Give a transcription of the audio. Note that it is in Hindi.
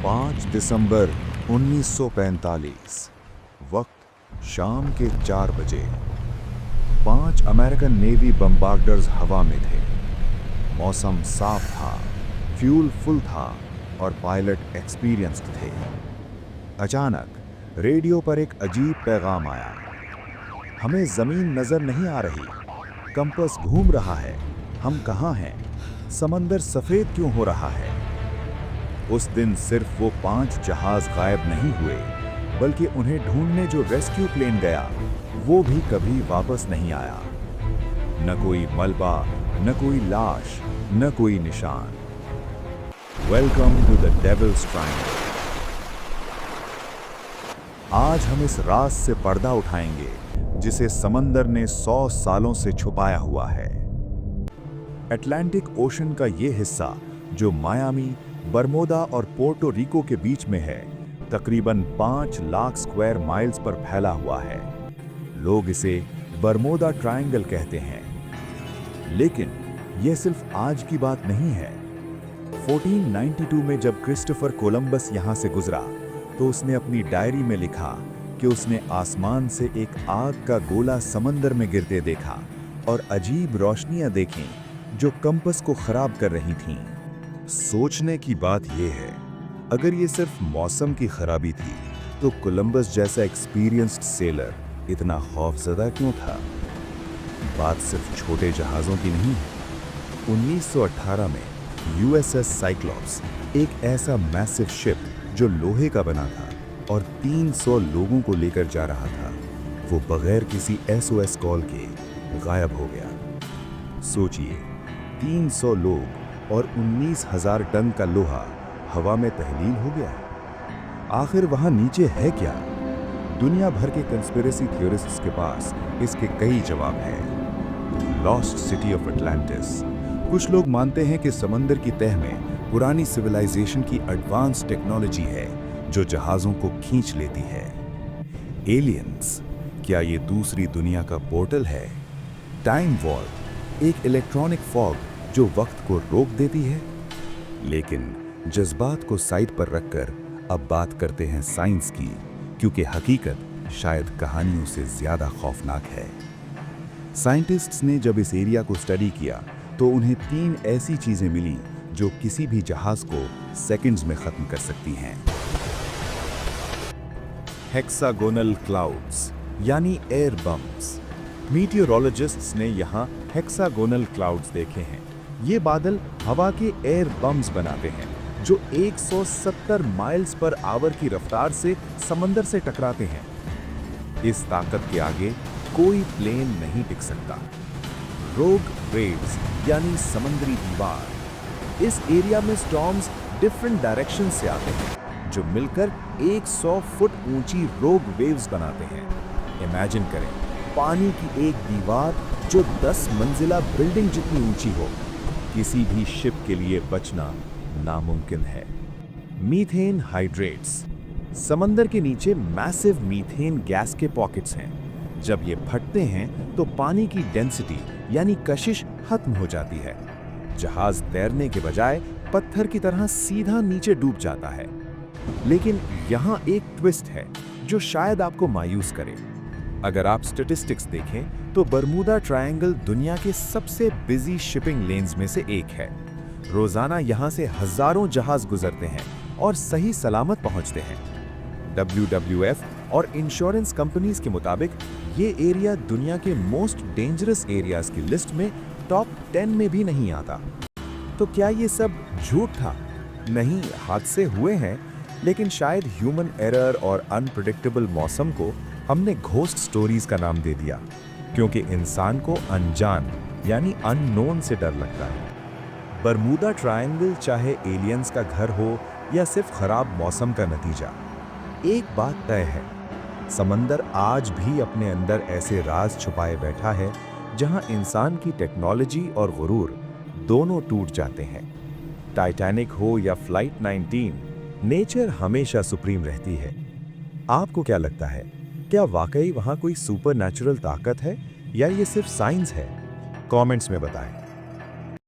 5 दिसंबर 1945। वक्त शाम के 4 बजे। 5 अमेरिकन नेवी बम्बार्डर्स हवा में थे। मौसम साफ था, फ्यूल फुल था और पायलट एक्सपीरियंस्ड थे। अचानक रेडियो पर एक अजीब पैगाम आया। हमें जमीन नजर नहीं आ रही, कंपास घूम रहा है, हम कहाँ हैं? समंदर सफेद क्यों हो रहा है? उस दिन सिर्फ वो 5 जहाज गायब नहीं हुए, बल्कि उन्हें ढूंढने जो रेस्क्यू प्लेन गया, वो भी कभी वापस नहीं आया। न कोई मलबा, न कोई लाश, न कोई निशान। Welcome to the Devil's Triangle. आज हम इस राज से पर्दा उठाएंगे जिसे समंदर ने 100 सालों से छुपाया हुआ है। अटलांटिक ओशन का ये हिस्सा जो मायामी, बरमोदा और पोर्टो रिको के बीच में है, तकरीबन 5 लाख स्क्वायर माइल्स पर फैला हुआ है। लोग इसे बरमोदा ट्रायंगल कहते हैं। लेकिन यह सिर्फ आज की बात नहीं है। 1492 में जब क्रिस्टोफर कोलंबस यहां से गुजरा, तो उसने अपनी डायरी में लिखा कि उसने आसमान से एक आग का गोला समंदर में गिरते देखा और अजीब रोशनियां देखीं जो कंपास को खराब कर रही थीं। सोचने की बात यह है, अगर ये सिर्फ मौसम की खराबी थी, तो कोलंबस जैसा एक्सपीरियंस्ड सेलर इतना खौफजदा क्यों था? बात सिर्फ छोटे जहाज़ों की नहीं है। 1918 में यूएसएस साइक्लॉप्स, एक ऐसा मैसिव शिप जो लोहे का बना था और 300 लोगों को लेकर जा रहा था, वो बगैर किसी एसओएस कॉल के गायब हो गया। सोचिए, 300 लोग और 19,000 टन का लोहा हवा में तहलील हो गया। आखिर वहां नीचे है क्या? दुनिया भर के कंस्पिरेसी थ्योरिस्ट्स के पास इसके कई जवाब हैं। Lost city of Atlantis. कुछ लोग मानते हैं कि समंदर की तह में पुरानी सिविलाइजेशन की एडवांस टेक्नोलॉजी है जो जहाजों को खींच लेती है। एलियंस, क्या ये दूसरी दुनिया का पोर्टल है? टाइम वॉर्प, एक इलेक्ट्रॉनिक फॉग जो वक्त को रोक देती है। लेकिन जज्बात को साइड पर रखकर अब बात करते हैं साइंस की, क्योंकि हकीकत शायद कहानियों से ज्यादा खौफनाक है। साइंटिस्ट्स ने जब इस एरिया को स्टडी किया, तो उन्हें 3 ऐसी चीजें मिली जो किसी भी जहाज को सेकंड्स में खत्म कर सकती हैं। हेक्सागोनल क्लाउड्स, यानी एयर बम्स। मीटियोरोलॉजिस्ट्स ने यहाँ हेक्सागोनल क्लाउड्स देखे हैं। ये बादल हवा के एयर बम्स बनाते हैं जो 170 माइल्स पर आवर की रफ्तार से समंदर से टकराते हैं। इस ताकत के आगे कोई प्लेन नहीं टिक सकता। रोग वेव्स, यानी समुद्री दीवार। इस एरिया में स्टॉर्म्स डिफरेंट डायरेक्शन से आते हैं जो मिलकर 100 फुट ऊंची रोग वेव्स बनाते हैं। इमेजिन करें, पानी की एक दीवार जो 10 मंजिला बिल्डिंग जितनी ऊंची हो। किसी भी शिप के लिए बचना नामुमकिन है। Methane hydrates. समंदर के नीचे मैसिव मीथेन गैस के पॉकेट्स हैं। जब ये फटते हैं तो पानी की डेंसिटी यानी कशिश खत्म हो जाती है। जहाज तैरने के बजाय पत्थर की तरह सीधा नीचे डूब जाता है। लेकिन यहाँ एक ट्विस्ट है जो शायद आपको मायूस करे। अगर आप स्टैटिस्टिक्स देखें तो बरमूदा ट्रायंगल दुनिया के सबसे बिजी शिपिंग लेन्स में से एक है। रोजाना यहाँ से हजारों जहाज गुजरते हैं और सही सलामत पहुँचते हैं। WWF और इंश्योरेंस कंपनीज के मुताबिक ये एरिया दुनिया के मोस्ट डेंजरस एरियाज की लिस्ट में टॉप 10 में भी नहीं आता। तो क्या ये सब झूठ था? नहीं, हादसे हुए हैं, लेकिन शायद ह्यूमन एरर और अनप्रेडिक्टेबल मौसम को हमने घोस्ट स्टोरीज का नाम दे दिया, क्योंकि इंसान को अनजान यानी अननोन से डर लगता है। बरमूदा ट्रायंगल चाहे एलियंस का घर हो या सिर्फ खराब मौसम का नतीजा, एक बात तय है, समंदर आज भी अपने अंदर ऐसे राज छुपाए बैठा है जहां इंसान की टेक्नोलॉजी और गुरूर दोनों टूट जाते हैं। टाइटैनिक हो या फ्लाइट 19, नेचर हमेशा सुप्रीम रहती है। आपको क्या लगता है, क्या वाकई वहां कोई सुपरनैचुरल ताकत है या ये सिर्फ साइंस है? कमेंट्स में बताएं।